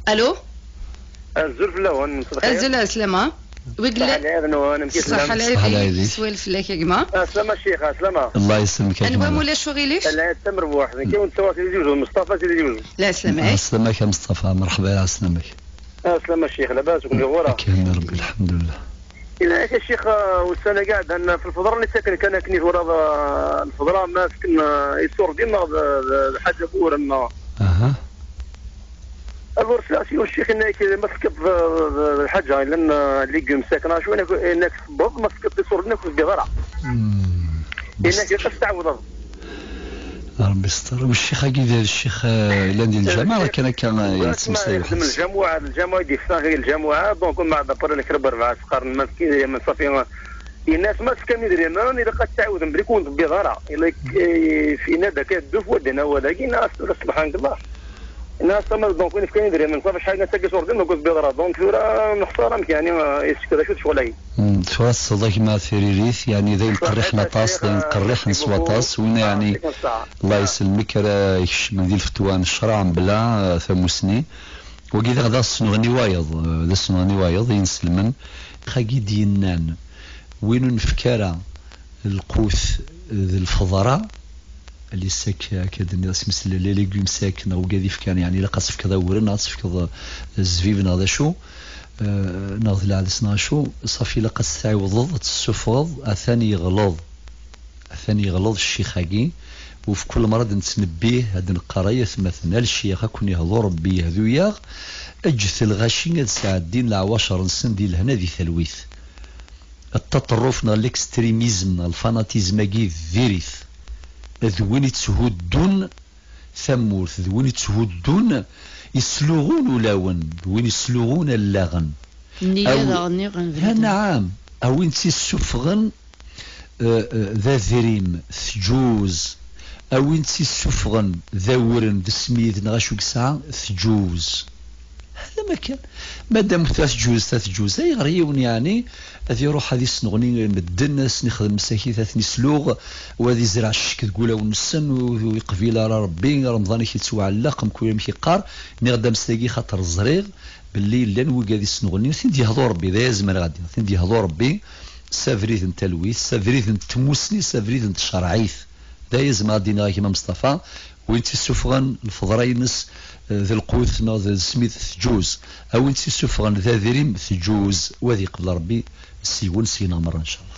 الو الزول في لون ازل سلامة ويقول صحة العيد سوالف لك يا جماعة. سلامة الشيخ سلامة. الله يسلمك يا جماعة. أنا ولا شو غيليش؟ لا تمر بواحد كي ونتوا سيدي جوج مصطفى سيدي جوج. لا سلامة. سلامك يا مصطفى مرحبا يا سلامك. سلامة الشيخ لاباس وكل غورة. كامل ربي الحمد لله. إلا يا الشيخ والسنة قاعد أنا في الفضرة اللي ساكن كان كنيت ورا الفضرة ما سكن يصور ديما حاجة بورا ما. أها. الورسلاسي والشيخ انك مسكب الحاجه لان اللي ساكنه شو انك بض مسكب يصور لك في الجزره انك تستعوض ربي يستر. والشيخ اكيد الشيخ لاندي الجامعه كان يتمسى من الجامعه دي غير الجامعه دونك مع دابا لك 4 قرن مسكين من صافي الناس ما كان يدري ما الا قد تعاود بريكون بضرع الا في نادى كدوف ودنا ولكن سبحان الله الناس تما دونك وين كاين يدري من صافي شحال نتاكل صور ديما قلت بيضرا دونك ورا محترم يعني يسكر شو شغلي تواصل ذاك ما ثيريريث يعني ذي نقريح طاس ذي نقريح نسوا طاس وين يعني الله يسلمك راه يكشم ذي الفتوان الشرع بلا ثموسني وكذا غدا السنغني وايض ذا السنغني وايض ينسلمن خاقي دينان وين نفكر القوث ذي الفضراء اللي ساك كذا الناس مثل اللي ليجوم ساكن او قاعد كان يعني لا قصف كذا ورنا قصف كذا الزفيف هذا شو ناض على شو صافي لا قص تعوض السفوض ثاني غلظ الشيخاقي وفي كل مرض نتنبيه هاد القرايه مثلا الشيخ كون يهضر ربي هذويا اجث الغاشي ساعدين العواشر نسن ديال هنا ذي ثلويث التطرف الاكستريميزم الفاناتيزم كي فيريث ذوين يتسهدون ثمورث ذوين يتسهدون يسلغون ولاون ذوين يسلغون اللغن نعم او انت السفغن ذا ذريم ثجوز او انت السفغن ذا ورن دسميذ نغاشو كسا ثجوز هذا ما كان مادام ثلاث جوز اي غريون يعني هذه يروح هذه السنغني مدن نخدم مساكي ثلاث نسلوغ وهذه زرع الشك تقول ونسن ويقفيل راه ربي رمضان كيتسوى علق كل مشي قار نغدا مساكي خاطر الزريغ باللي لان وكا هذه السنغني ثندي هضو ربي ذا زمان غادي ثندي هضو ربي سافريث نتلويث سافريث نتموسني سافريث نتشرعيث ذا يزم غادينا كيما مصطفى وانت السفغان الفضراينس ذي القوث ذا سميث ثجوز او انت السفغان ذا ذريم ثجوز وذي قبل ربي سيون سينا مرة ان شاء الله.